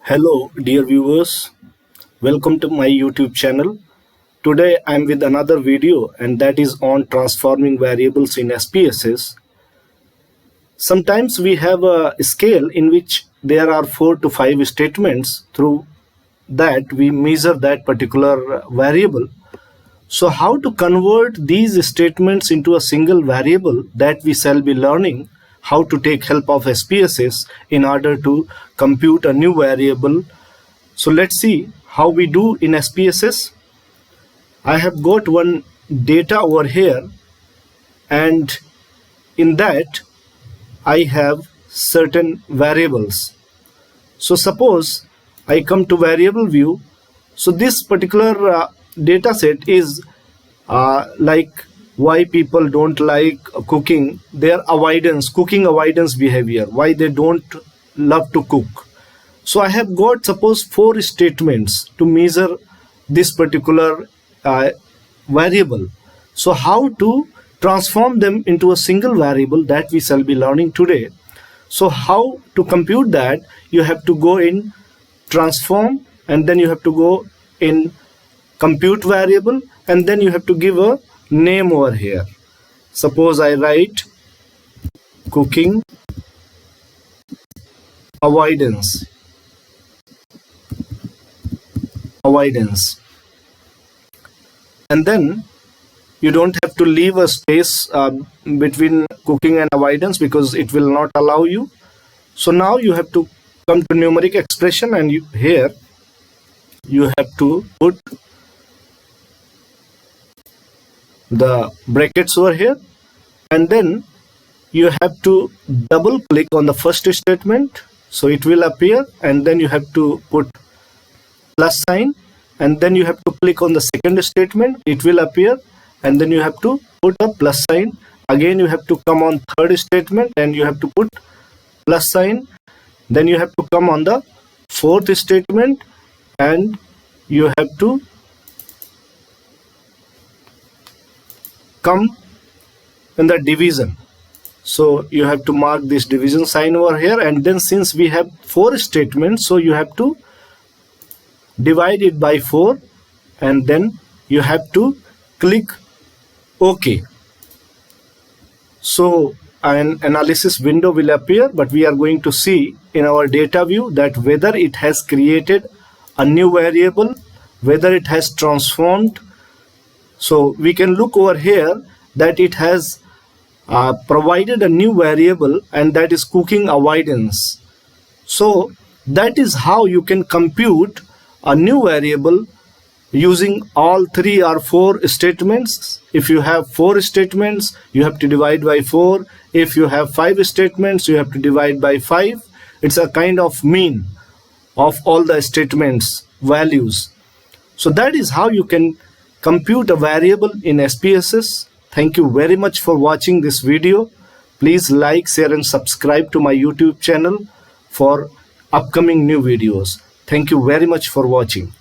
Hello, dear viewers. Welcome to my YouTube channel. Today I am with another video, and that is on transforming variables in SPSS. Sometimes we have a scale in which there are 4 to 5 statements. Through that we measure that particular variable. So how to convert these statements into a single variable, that we shall be learning how to take help of SPSS in order to compute a new variable. So let's see how we do in SPSS. I have got one data over here, and in that I have certain variables. So suppose I come to variable view. So this particular data set is like why people don't like cooking, their cooking avoidance behavior, why they don't love to cook. So I have got, suppose, 4 statements to measure this particular variable. So how to transform them into a single variable, that we shall be learning today. So how to compute that? You have to go in transform, and then you have to go in compute variable, and then you have to give a name over here. Suppose I write cooking avoidance. And then you don't have to leave a space between cooking and avoidance, because it will not allow you. So now you have to come to numeric expression, and here you have to put the brackets over here, and then you have to double click on the first statement, so it will appear, and then you have to put plus sign, and then you have to click on the second statement, it will appear, and then you have to put a plus sign. Again you have to come on third statement, and you have to put plus sign. Then you have to come on the fourth statement, and you have to come in the division. So you have to mark this division sign over here, and then since we have 4 statements, so you have to divide it by 4, and then you have to click OK. So an analysis window will appear, but we are going to see in our data view that whether it has created a new variable, whether it has transformed. So we can look over here that it has provided a new variable, and that is cooking avoidance. So that is how you can compute a new variable using all 3 or 4 statements. If you have 4 statements, you have to divide by 4. If you have 5 statements, you have to divide by 5. It's a kind of mean of all the statements values. So that is how you can compute a variable in SPSS. Thank you very much for watching this video. Please like, share and subscribe to my YouTube channel for upcoming new videos. Thank you very much for watching.